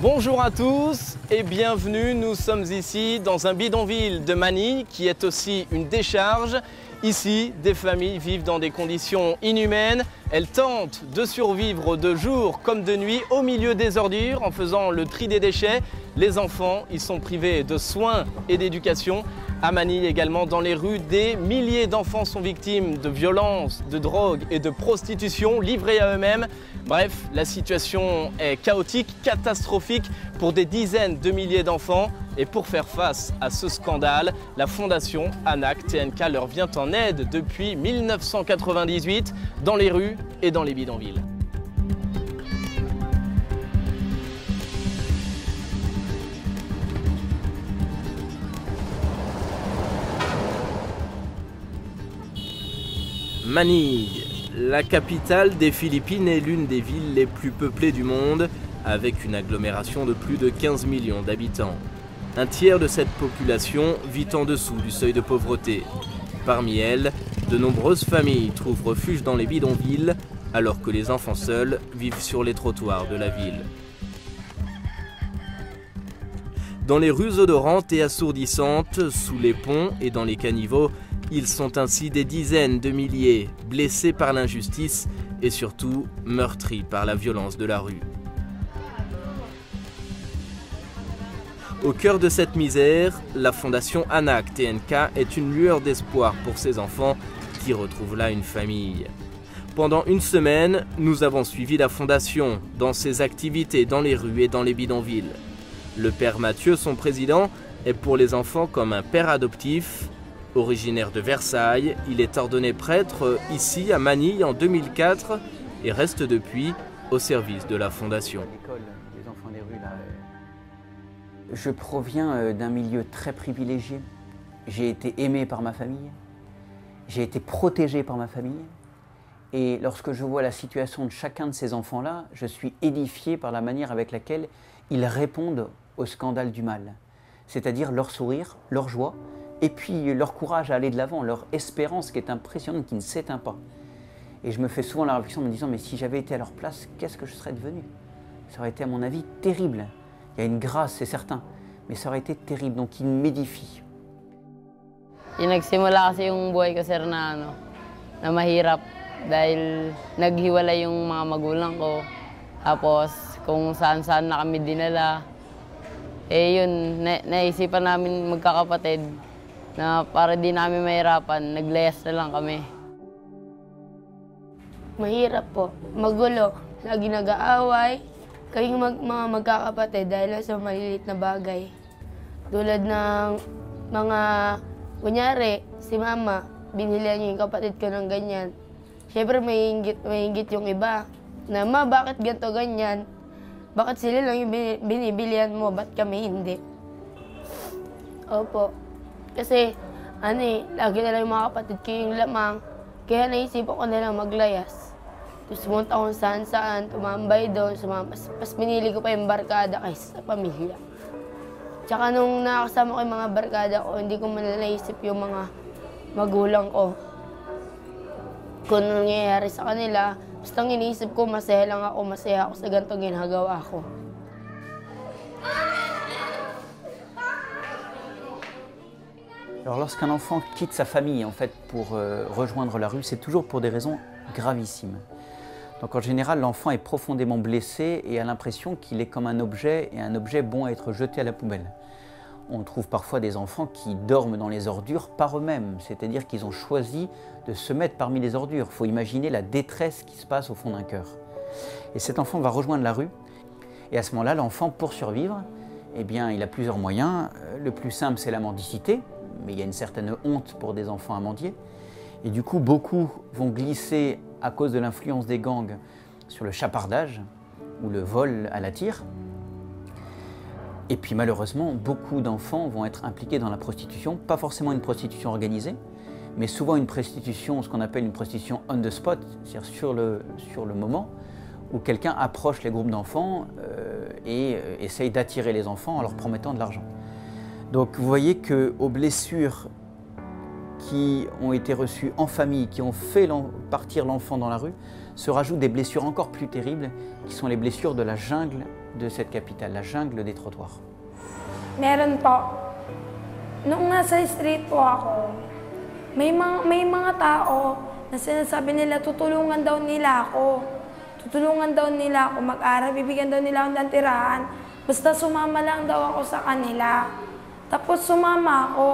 Bonjour à tous et bienvenue, nous sommes ici dans un bidonville de Manille qui est aussi une décharge. Ici, des familles vivent dans des conditions inhumaines. Elles tentent de survivre de jour comme de nuit au milieu des ordures en faisant le tri des déchets. Les enfants, ils sont privés de soins et d'éducation. À Manille également, dans les rues, des milliers d'enfants sont victimes de violences, de drogue et de prostitution, livrés à eux-mêmes. Bref, la situation est chaotique, catastrophique pour des dizaines de milliers d'enfants. Et pour faire face à ce scandale, la fondation ANAC TNK leur vient en aide depuis 1998 dans les rues et dans les bidonvilles. Manille, la capitale des Philippines, est l'une des villes les plus peuplées du monde, avec une agglomération de plus de 15 millions d'habitants. Un tiers de cette population vit en dessous du seuil de pauvreté. Parmi elles, de nombreuses familles trouvent refuge dans les bidonvilles, alors que les enfants seuls vivent sur les trottoirs de la ville. Dans les rues odorantes et assourdissantes, sous les ponts et dans les caniveaux, ils sont ainsi des dizaines de milliers, blessés par l'injustice et surtout meurtris par la violence de la rue. Au cœur de cette misère, la fondation ANAC TNK est une lueur d'espoir pour ces enfants qui retrouvent là une famille. Pendant une semaine, nous avons suivi la fondation dans ses activités dans les rues et dans les bidonvilles. Le père Mathieu, son président, est pour les enfants comme un père adoptif. Originaire de Versailles, il est ordonné prêtre ici à Manille en 2004 et reste depuis au service de la fondation. Les enfants des rues, là, je proviens d'un milieu très privilégié. J'ai été aimé par ma famille, j'ai été protégé par ma famille. Et lorsque je vois la situation de chacun de ces enfants-là, je suis édifié par la manière avec laquelle ils répondent au scandale du mal. C'est-à-dire leur sourire, leur joie, et puis leur courage à aller de l'avant, leur espérance qui est impressionnante, qui ne s'éteint pas. Et je me fais souvent la réflexion en me disant, mais si j'avais été à leur place, qu'est-ce que je serais devenu? Ça aurait été à mon avis terrible. Il y a une grâce, c'est certain, mais ça aurait été terrible, donc ils m'édifient. Nagsimula kasi yung buhay ko, sir, na mahirap dahil naghiwalay yung mga magulang ko. Tapos kung saan-saan na kami dinala. Eh yun, naisipan namin magkakapatid na para di namin mahirapan, naglayas na lang kami. Mahirap po, magulo, lagi nag-aaway. Kaming mga magkakapatid dahil sa maliliit na bagay. Tulad ng mga, kunyari, si mama, binilihan niya yung kapatid ko ng ganyan. Siyempre may hinggit yung iba. Na, ma, bakit ganito ganyan? Bakit sila lang yung binibilihan mo, ba't kami hindi? Opo. Kasi, lagi na lang yung mga kapatid ko yung lamang. Kaya naisipan ko na lang maglayas. Tapos pumunta kung saan-saan, tumambay doon, mas pinili ko pa yung barkada kaysa sa pamilya. Tsaka nung nakakasama ko yung mga barkada ko, hindi ko manalaisip yung mga magulang ko. Kung nangyayari sa kanila, basta iniisip ko, masaya lang ako, masaya ako sa ganitong ginagawa ko. Alors lorsqu'un enfant quitte sa famille en fait, pour rejoindre la rue, c'est toujours pour des raisons gravissimes. Donc en général, l'enfant est profondément blessé et a l'impression qu'il est comme un objet, et un objet bon à être jeté à la poubelle. On trouve parfois des enfants qui dorment dans les ordures par eux-mêmes, c'est-à-dire qu'ils ont choisi de se mettre parmi les ordures. Il faut imaginer la détresse qui se passe au fond d'un cœur. Et cet enfant va rejoindre la rue, et à ce moment-là, l'enfant, pour survivre, eh bien, il a plusieurs moyens. Le plus simple, c'est la mendicité, mais il y a une certaine honte pour des enfants à mendier. Et du coup, beaucoup vont glisser, à cause de l'influence des gangs, sur le chapardage ou le vol à la tire. Et puis malheureusement, beaucoup d'enfants vont être impliqués dans la prostitution, pas forcément une prostitution organisée, mais souvent une prostitution, ce qu'on appelle une prostitution on the spot, c'est-à-dire sur le moment, où quelqu'un approche les groupes d'enfants et essaye d'attirer les enfants en leur promettant de l'argent. Donc vous voyez qu'aux blessures qui ont été reçus en famille, qui ont fait partir l'enfant dans la rue, se rajoutent des blessures encore plus terribles, qui sont les blessures de la jungle de cette capitale, la jungle des trottoirs. Meron po. Nung nasa street po ako, may mga tao na sinasabi nila tutulungan daw nila ako. Tutulungan daw nila ako mag-aral, bibigyan daw nila ako ng tirahan. Basta sumama lang daw ako sa kanila. Tapos sumama ako.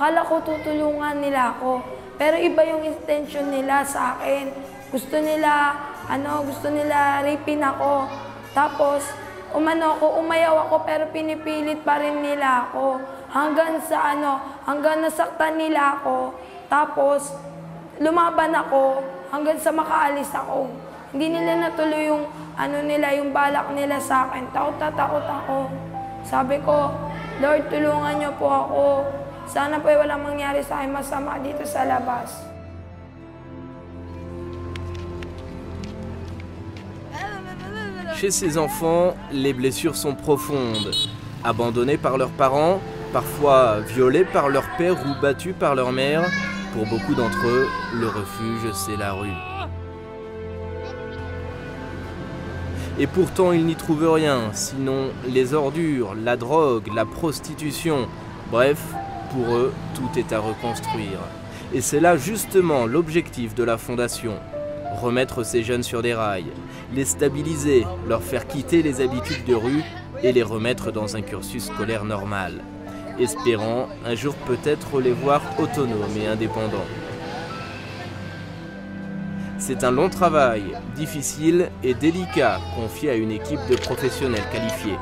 Akala ko tutulungan nila ako. Pero iba yung intention nila sa akin. Gusto nila rapin ako. Tapos umayaw ako pero pinipilit pa rin nila ako. Hanggang nasaktan nila ako. Tapos lumaban ako hanggang sa makaalis ako. Hindi nila natuloy yung yung balak nila sa akin. Takot ako. Sabi ko, Lord, tulungan niyo po ako. Sana po walang mangyari sa akin masama dito sa labas. Chez ces enfants, les blessures sont profondes. Abandonnés par leurs parents, parfois violés par leur père ou battus par leur mère, pour beaucoup d'entre eux, le refuge, c'est la rue. Et pourtant, ils n'y trouvent rien, sinon les ordures, la drogue, la prostitution. Bref, pour eux, tout est à reconstruire. Et c'est là justement l'objectif de la Fondation. Remettre ces jeunes sur des rails, les stabiliser, leur faire quitter les habitudes de rue et les remettre dans un cursus scolaire normal, espérant un jour peut-être les voir autonomes et indépendants. C'est un long travail, difficile et délicat, confié à une équipe de professionnels qualifiés.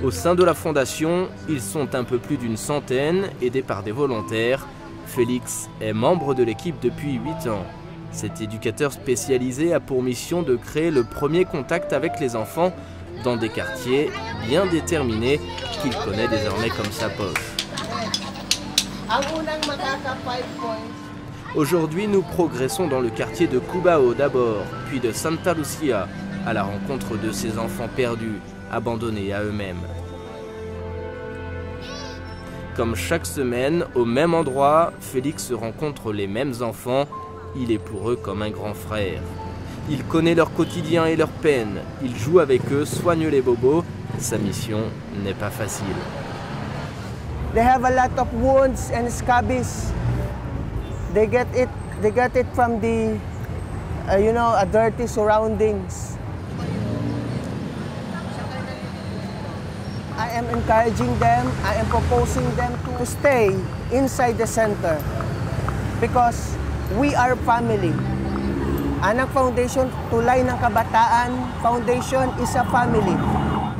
Au sein de la Fondation, ils sont un peu plus d'une centaine, aidés par des volontaires. Félix est membre de l'équipe depuis 8 ans. Cet éducateur spécialisé a pour mission de créer le premier contact avec les enfants dans des quartiers bien déterminés qu'il connaît désormais comme sa poche. Aujourd'hui, nous progressons dans le quartier de Cubao d'abord, puis de Santa Lucia, à la rencontre de ces enfants perdus, abandonnés à eux-mêmes. Comme chaque semaine, au même endroit, Félix rencontre les mêmes enfants. Il est pour eux comme un grand frère. Il connaît leur quotidien et leurs peines. Il joue avec eux, soigne les bobos. Sa mission n'est pas facile. They have a lot of wounds and scabies. They get it from the, dirty surroundings. I am encouraging them, I am proposing them to stay inside the center because we are family. Anak Foundation, Tulay ng Kabataan Foundation is a family.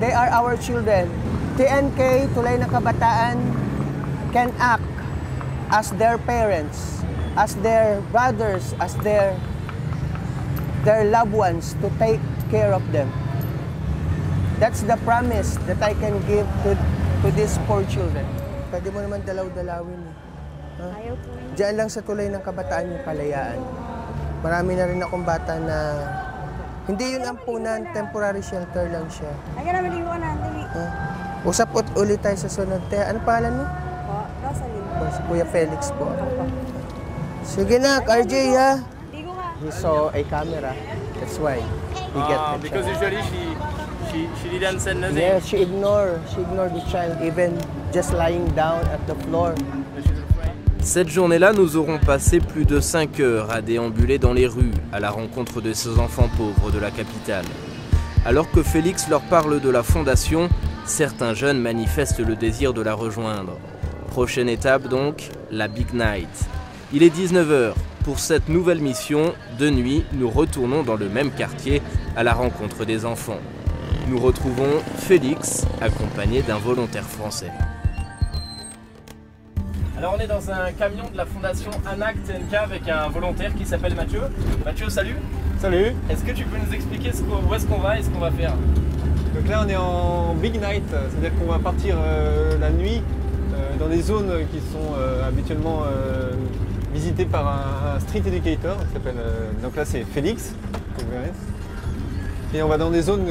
They are our children. TNK, Tulay ng Kabataan, can act as their parents, as their brothers, as their loved ones to take care of them. That's the promise that I can give to these poor children. Pwede mo naman dalaw-dalawin. Ayaw po. Diyan lang sa Tulay ng Kabataan yung Kalayaan. Marami na rin akong bata na hindi yun ampunan, temporary shelter lang siya. Ay, namin liwan natin. Usap ulit tayo sa sunod. Ano pangalan mo? Po, Rosalie. Kuya Felix po. Sige na, RJ ha. He saw a camera. That's why he get the Because child. usually she didn't say nothing. Yeah, she ignored the child, even just lying down at the floor. Cette journée-là, nous aurons passé plus de 5 heures à déambuler dans les rues, à la rencontre de ces enfants pauvres de la capitale. Alors que Félix leur parle de la Fondation, certains jeunes manifestent le désir de la rejoindre. Prochaine étape donc, la Big Night. Il est 19 h. Pour cette nouvelle mission, de nuit, nous retournons dans le même quartier à la rencontre des enfants. Nous retrouvons Félix, accompagné d'un volontaire français. Alors on est dans un camion de la Fondation Anak TNK avec un volontaire qui s'appelle Mathieu. Mathieu, salut. Salut. Est-ce que tu peux nous expliquer où est-ce qu'on va et ce qu'on va faire? Donc là on est en Big Night, c'est-à-dire qu'on va partir la nuit dans des zones qui sont habituellement visitées par un street educator qui s'appelle, donc là c'est Félix, que vous verrez. Et on va dans des zones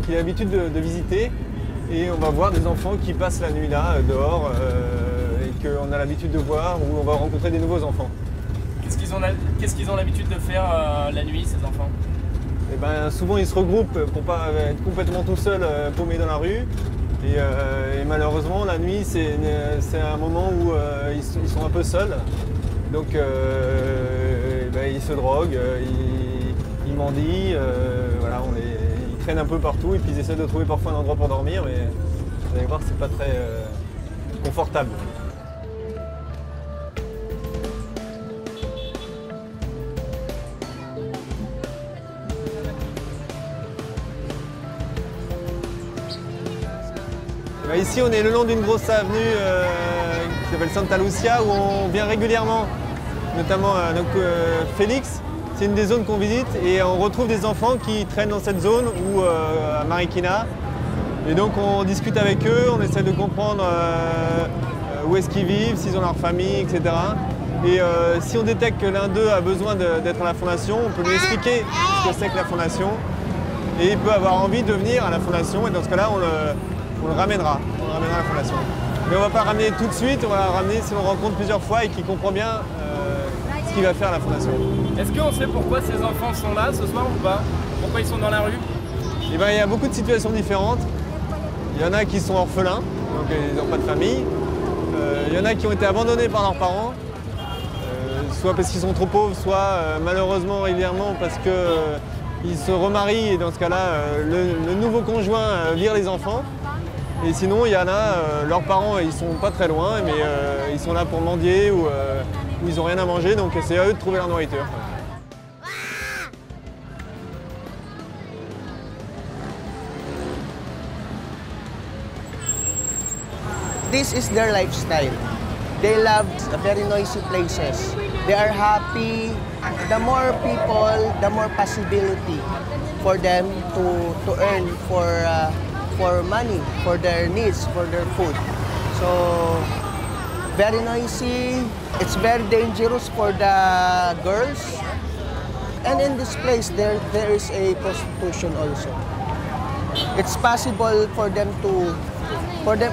qu'il a l'habitude de visiter et on va voir des enfants qui passent la nuit là dehors et qu'on a l'habitude de voir, où on va rencontrer des nouveaux enfants. Qu'est-ce qu'ils ont l'habitude de faire la nuit, ces enfants? Et ben, souvent ils se regroupent pour pas être complètement tout seuls paumés dans la rue. Et malheureusement la nuit c'est un moment où ils sont un peu seuls. Donc ils se droguent, ils mendient, voilà, ils traînent un peu partout et puis ils essaient de trouver parfois un endroit pour dormir, mais vous allez voir c'est pas très confortable. Ici, on est le long d'une grosse avenue qui s'appelle Santa Lucia, où on vient régulièrement, notamment Félix. C'est une des zones qu'on visite et on retrouve des enfants qui traînent dans cette zone ou à Marikina. Et donc on discute avec eux, on essaie de comprendre où est-ce qu'ils vivent, s'ils ont leur famille, etc. Et si on détecte que l'un d'eux a besoin d'être à la fondation, on peut lui expliquer ce que c'est que la fondation. Et il peut avoir envie de venir à la fondation et dans ce cas-là, on le ramènera à la fondation. Mais on ne va pas ramener tout de suite, on va le ramener si on le rencontre plusieurs fois et qu'il comprend bien ce qu'il va faire à la fondation. Est-ce qu'on sait pourquoi ces enfants sont là ce soir ou pas? Pourquoi ils sont dans la rue? Eh ben, il y a beaucoup de situations différentes. Il y en a qui sont orphelins, donc ils n'ont pas de famille. Il y en a qui ont été abandonnés par leurs parents, soit parce qu'ils sont trop pauvres, soit malheureusement régulièrement parce qu'ils se remarient et dans ce cas-là, le nouveau conjoint vire les enfants. Et sinon, il y en a, leurs parents, ils sont pas très loin, mais ils sont là pour mendier ou ils n'ont rien à manger, donc c'est à eux de trouver leur nourriture. This is their lifestyle. They love very noisy places. They are happy. The more people, the more possibility for them to earn for money, for their needs, for their food. So, very noisy. It's very dangerous for the girls. And in this place, there is a prostitution also. It's possible for them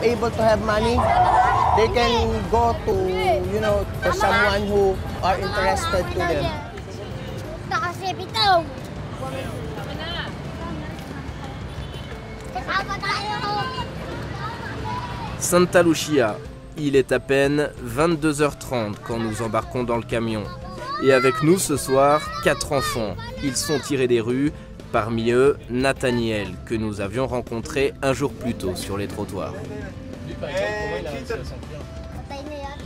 able to have money. They can go to someone who are interested to them. Santa Lucia, il est à peine 22h30 quand nous embarquons dans le camion. Et avec nous ce soir, 4 enfants. Ils sont tirés des rues, parmi eux Nathaniel, que nous avions rencontré un jour plus tôt sur les trottoirs.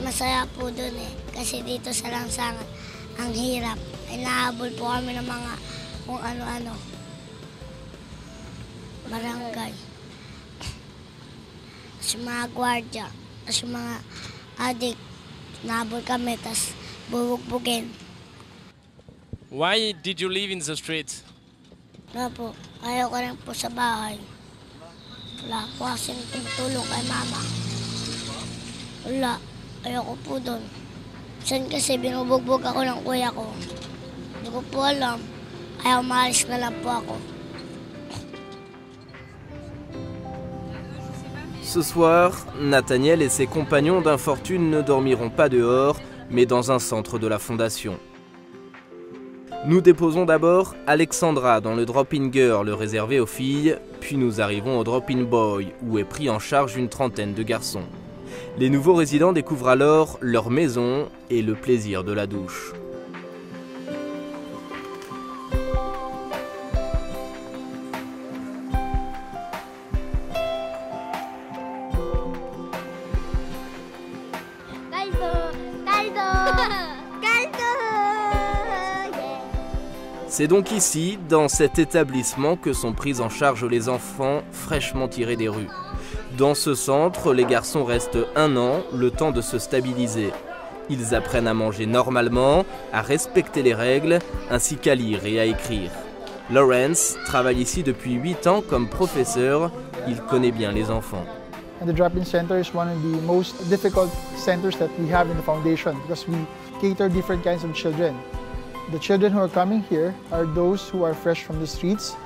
Masaya po dun kasi dito sa Lansangan, ang hirap. Ay nahabol po kami ng mga kung ano-ano. Barangay. Sa mga gwardya, sa mga adik, nahabol kami, tas bubugbugin. Why did you live in the street? Wala po, ayaw ko rin po sa bahay. Wala po kasing tumutulong kay mama. Wala, ayaw ko po doon. Saan kasi binubugbog ako ng kuya ko. Hindi ko po alam, ayaw maalis na lang po ako. Ce soir, Nathaniel et ses compagnons d'infortune ne dormiront pas dehors, mais dans un centre de la Fondation. Nous déposons d'abord Alexandra dans le Drop-In Girl réservé aux filles, puis nous arrivons au Drop-In Boy, où est pris en charge une trentaine de garçons. Les nouveaux résidents découvrent alors leur maison et le plaisir de la douche. C'est donc ici, dans cet établissement, que sont pris en charge les enfants fraîchement tirés des rues. Dans ce centre, les garçons restent 1 an, le temps de se stabiliser. Ils apprennent à manger normalement, à respecter les règles, ainsi qu'à lire et à écrire. Lawrence travaille ici depuis 8 ans comme professeur. Il connaît bien les enfants. And the drop-in center is one of the most difficult centers that we have in the foundation because we cater different kinds of children. The children who are coming here are those who are fresh from the streets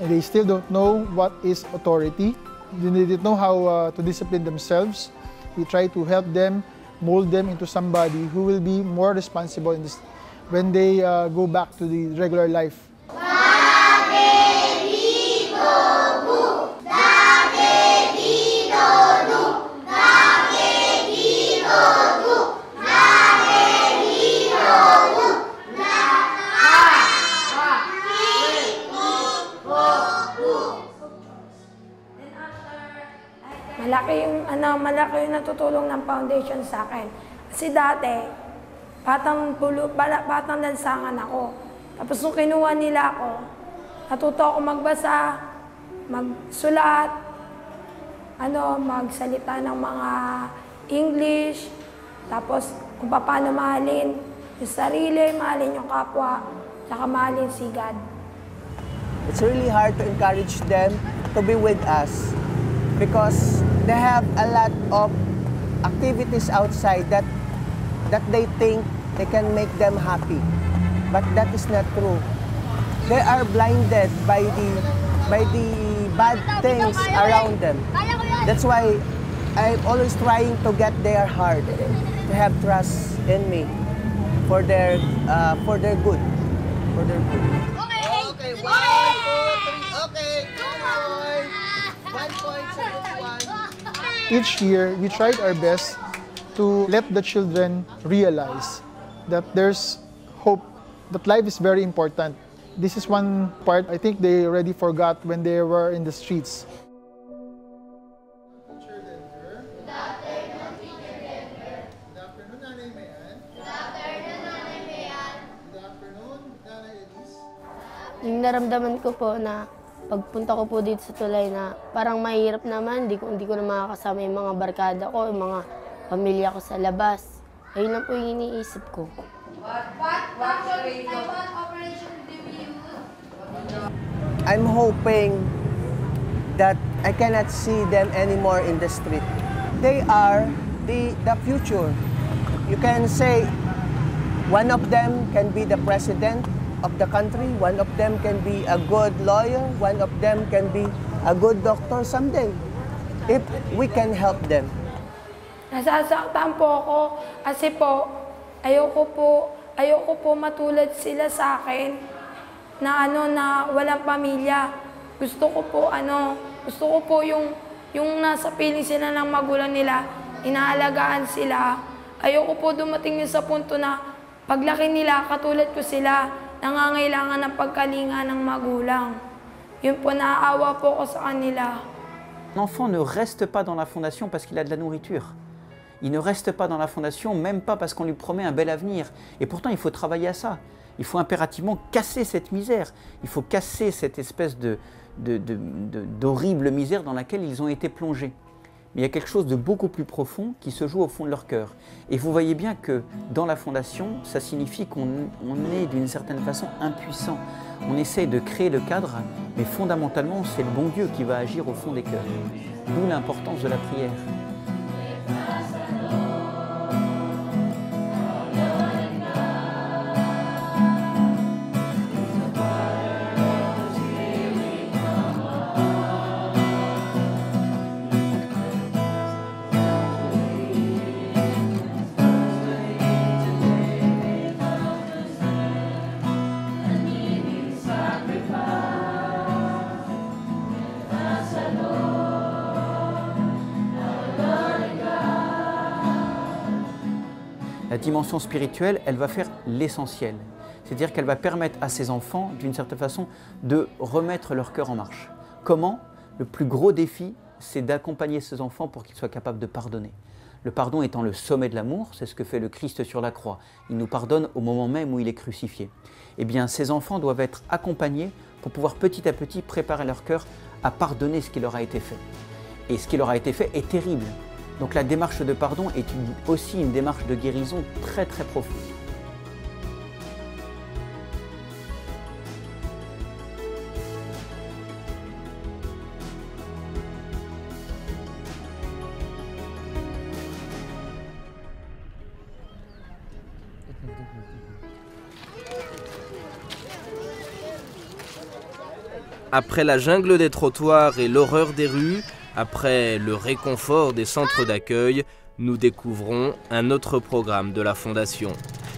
and they still don't know what is authority. They don't know how to discipline themselves. We try to help them mold them into somebody who will be more responsible in this, when they go back to the regular life. Malaki yung natutulong ng foundation sa akin. Kasi dati, batang lansangan ako. Tapos nung kinuha nila ako, natuto ako magbasa, magsulat, magsalita ng mga English, tapos kung paano mahalin yung sarili, mahalin yung kapwa, saka mahalin si God. It's really hard to encourage them to be with us because they have a lot of activities outside that they think they can make them happy. But that is not true. They are blinded by the bad things around them. That's why I'm always trying to get their heart, to have trust in me for their good. For their good. Okay, 1, 2, 3. Okay, 1 point, 1. Each year, we tried our best to let the children realize that there's hope, that life is very important. This is one part I think they already forgot when they were in the streets. Yung naramdaman ko po na pagpunta ko po dito sa tulay na parang mahirap naman, hindi ko na makakasama yung mga barkada ko, yung mga pamilya ko sa labas. Ayun lang po yung iniisip ko. I'm hoping that I cannot see them anymore in the street. They are the future. You can say one of them can be the president of the country, one of them can be a good lawyer, one of them can be a good doctor someday, if we can help them. Nasasaktan po ako kasi po ayoko po matulad sila sa akin na na walang pamilya. Gusto ko po yung nasa piling sila ng magulang nila, inaalagaan sila. Ayoko po dumating sa punto na paglaki nila katulad ko sila, nangangailangan ng pagkalinga ng magulang. Yun po, naaawa po ko sa kanila. L'enfant ne reste pas dans la fondation parce qu'il a de la nourriture. Il ne reste pas dans la fondation, même pas parce qu'on lui promet un bel avenir. Et pourtant, il faut travailler à ça. Il faut impérativement casser cette misère. Il faut casser cette espèce d'horrible misère dans laquelle ils ont été plongés. Mais il y a quelque chose de beaucoup plus profond qui se joue au fond de leur cœur. Et vous voyez bien que dans la fondation, ça signifie qu'on est d'une certaine façon impuissant. On essaie de créer le cadre, mais fondamentalement, c'est le bon Dieu qui va agir au fond des cœurs. D'où l'importance de la prière. La dimension spirituelle, elle va faire l'essentiel. C'est-à-dire qu'elle va permettre à ces enfants, d'une certaine façon, de remettre leur cœur en marche. Comment? Le plus gros défi, c'est d'accompagner ces enfants pour qu'ils soient capables de pardonner. Le pardon étant le sommet de l'amour, c'est ce que fait le Christ sur la croix. Il nous pardonne au moment même où il est crucifié. Eh bien, ces enfants doivent être accompagnés pour pouvoir petit à petit préparer leur cœur à pardonner ce qui leur a été fait. Et ce qui leur a été fait est terrible. Donc la démarche de pardon est aussi une démarche de guérison très très profonde. Après la jungle des trottoirs et l'horreur des rues, après le réconfort des centres d'accueil, nous découvrons un autre programme de la Fondation.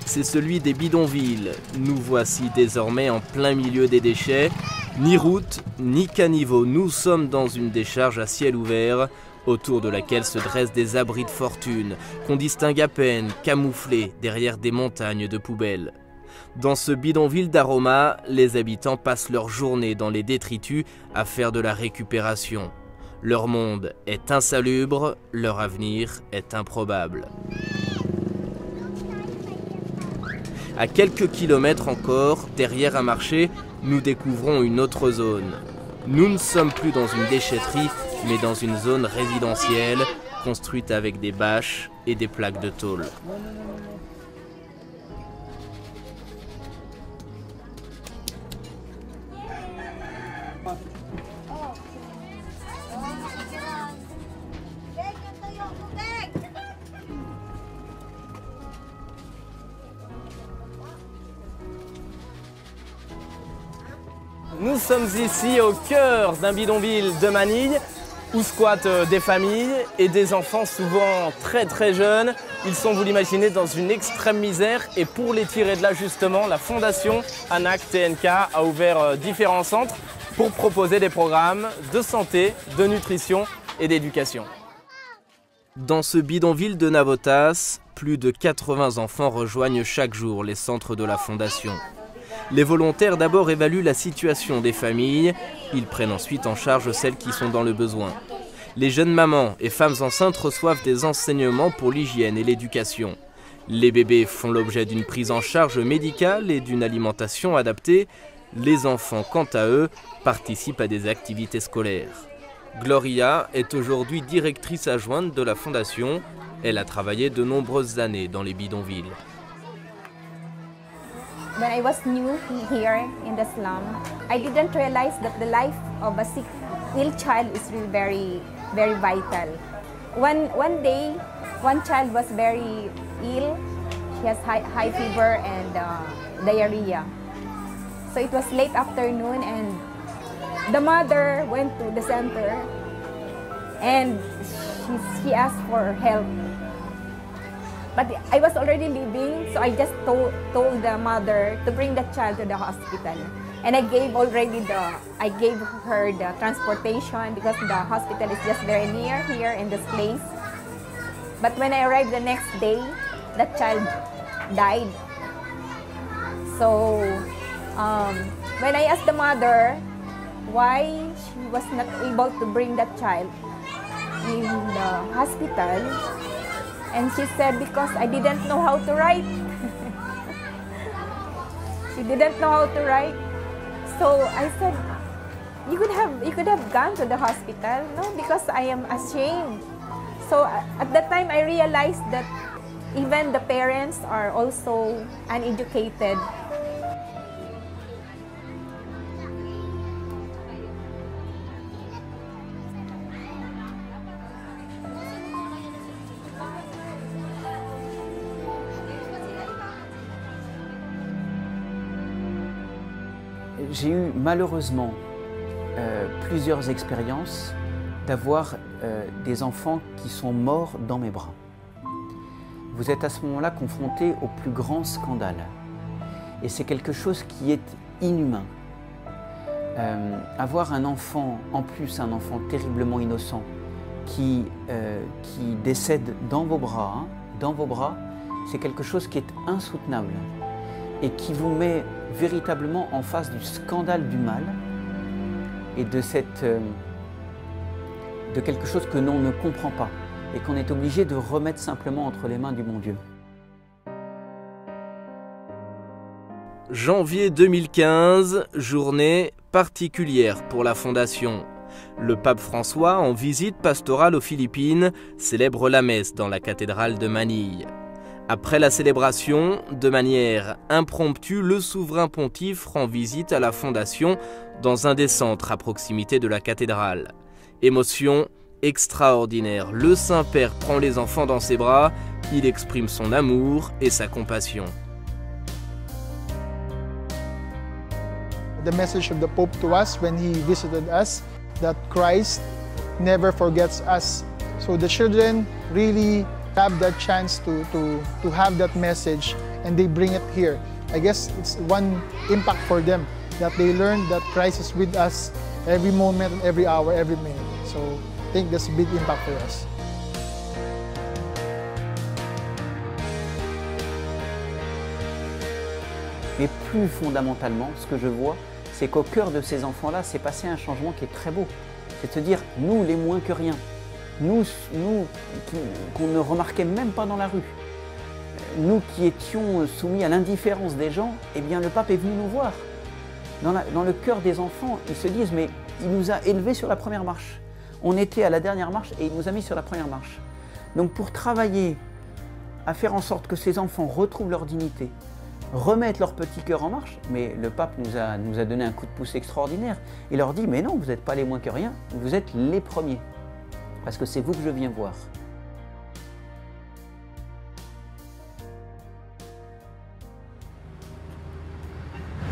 C'est celui des bidonvilles. Nous voici désormais en plein milieu des déchets. Ni route, ni caniveau, nous sommes dans une décharge à ciel ouvert, autour de laquelle se dressent des abris de fortune, qu'on distingue à peine, camouflés derrière des montagnes de poubelles. Dans ce bidonville d'Aroma, les habitants passent leur journée dans les détritus à faire de la récupération. Leur monde est insalubre, leur avenir est improbable. À quelques kilomètres encore, derrière un marché, nous découvrons une autre zone. Nous ne sommes plus dans une déchetterie, mais dans une zone résidentielle, construite avec des bâches et des plaques de tôle. Nous sommes ici au cœur d'un bidonville de Manille où squattent des familles et des enfants souvent très jeunes. Ils sont, vous l'imaginez, dans une extrême misère et pour les tirer de là justement, la Fondation ANAC TNK a ouvert différents centres pour proposer des programmes de santé, de nutrition et d'éducation. Dans ce bidonville de Navotas, plus de 80 enfants rejoignent chaque jour les centres de la Fondation. Les volontaires d'abord évaluent la situation des familles, ils prennent ensuite en charge celles qui sont dans le besoin. Les jeunes mamans et femmes enceintes reçoivent des enseignements pour l'hygiène et l'éducation. Les bébés font l'objet d'une prise en charge médicale et d'une alimentation adaptée. Les enfants, quant à eux, participent à des activités scolaires. Gloria est aujourd'hui directrice adjointe de la Fondation. Elle a travaillé de nombreuses années dans les bidonvilles. When I was new here in the slum, I didn't realize that the life of a sick, ill child is really very vital. One day, one child was very ill. She has high fever and diarrhea. So it was late afternoon and the mother went to the center and she asked for help. But I was already leaving, so I just told the mother to bring the child to the hospital. And I gave her the transportation because the hospital is just very near here in this place. But when I arrived the next day, that child died. So when I asked the mother why she was not able to bring that child in the hospital, and she said, because I didn't know how to write. She didn't know how to write. So I said, you could have gone to the hospital. No, because I am ashamed. So at that time I realized that even the parents are also uneducated. J'ai eu malheureusement plusieurs expériences d'avoir des enfants qui sont morts dans mes bras. Vous êtes à ce moment-là confronté au plus grand scandale. Et c'est quelque chose qui est inhumain. Avoir un enfant, en plus un enfant terriblement innocent, qui décède dans vos bras, c'est quelque chose qui est insoutenable et qui vous met véritablement en face du scandale du mal et de quelque chose que l'on ne comprend pas et qu'on est obligé de remettre simplement entre les mains du bon Dieu. Janvier 2015, journée particulière pour la Fondation. Le pape François, en visite pastorale aux Philippines, célèbre la messe dans la cathédrale de Manille. Après la célébration, de manière impromptue, le souverain pontife rend visite à la Fondation dans un des centres à proximité de la cathédrale. Émotion extraordinaire, le Saint-Père prend les enfants dans ses bras, il exprime son amour et sa compassion. The message of the Pope to us when he visited us, that Christ never forgets us. So the children really have that chance to have that message and they bring it here. I guess it's one impact for them, that they learn that Christ is with us every moment, every hour, every minute. So I think that's a big impact for us. Mais plus fondamentalement, ce que je vois, c'est qu'au cœur de ces enfants-là, s'est passé un changement qui est très beau. C'est de dire, nous, les moins que rien, nous qu'on ne remarquait même pas dans la rue, nous qui étions soumis à l'indifférence des gens, eh bien le pape est venu nous voir. Dans le cœur des enfants, ils se disent, mais il nous a élevés sur la première marche. On était à la dernière marche et il nous a mis sur la première marche. Donc pour travailler à faire en sorte que ces enfants retrouvent leur dignité, remettent leur petit cœur en marche, mais le pape nous a donné un coup de pouce extraordinaire. Il leur dit, mais non, vous n'êtes pas les moins que rien, vous êtes les premiers, parce que c'est vous que je viens voir.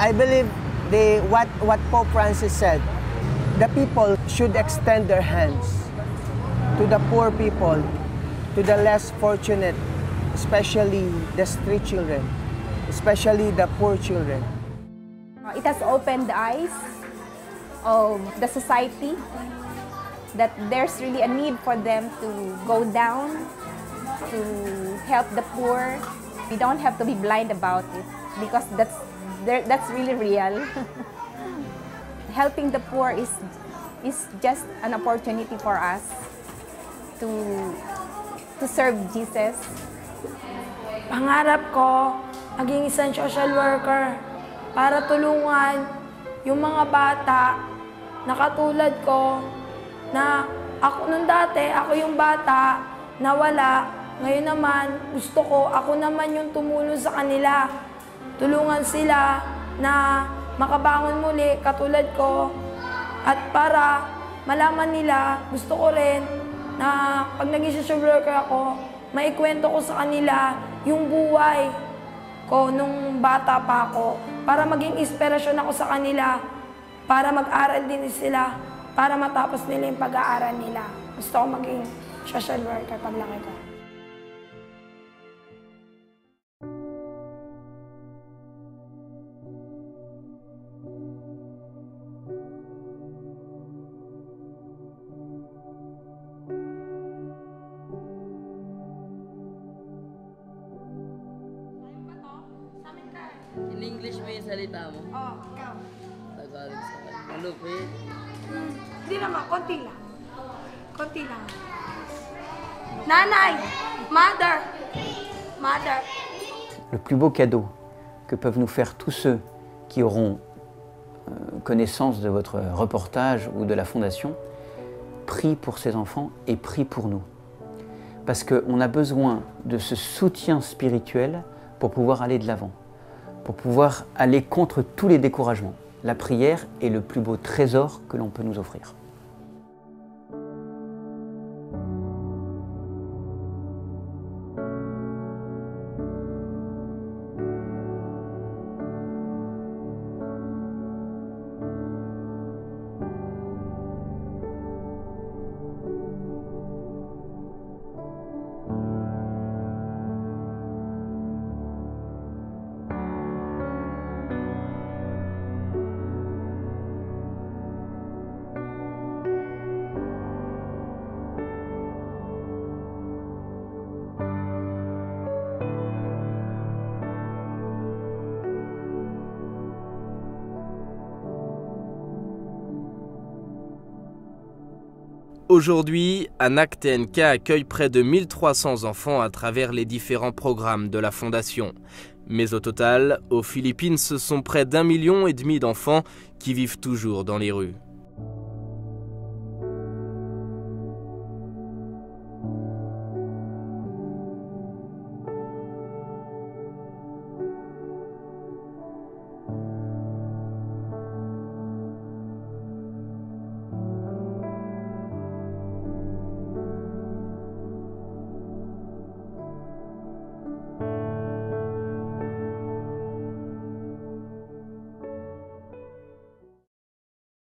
I believe what Pope Francis said, the people should extend their hands to the poor people, to the less fortunate, especially the street children, especially the poor children. It has opened the eyes of the society that there's really a need for them to go down, to help the poor. We don't have to be blind about it because that's really real. Helping the poor is just an opportunity for us to serve Jesus. Pangarap ko, maging isang social worker para tulungan yung mga bata na katulad ko, na ako nung dati, ako yung bata na wala. Ngayon naman, gusto ko, ako naman yung tumulong sa kanila. Tulungan sila na makabangon muli katulad ko. At para malaman nila, gusto ko rin na pag naging social worker ako, maikwento ko sa kanila yung buhay ko nung bata pa ako. Para maging inspirasyon ako sa kanila, para mag-aral din sila, para matapos nila yung pag-aaral nila. Gusto ko maging social worker paglaki ko. In English mo yung salita mo? Oo, ikaw. Tagalog sa akin. Malupit. Hindi naman, konti lang. Konti lang. Nanay! Mother! Mother! Le plus beau cadeau que peuvent nous faire tous ceux qui auront connaissance de votre reportage ou de la Fondation, prie pour ces enfants et prie pour nous. Parce qu'on a besoin de ce soutien spirituel pour pouvoir aller de l'avant, pour pouvoir aller contre tous les découragements. La prière est le plus beau trésor que l'on peut nous offrir. Aujourd'hui, Anak TNK accueille près de 1300 enfants à travers les différents programmes de la Fondation. Mais au total, aux Philippines, ce sont près d'1,5 million d'enfants qui vivent toujours dans les rues.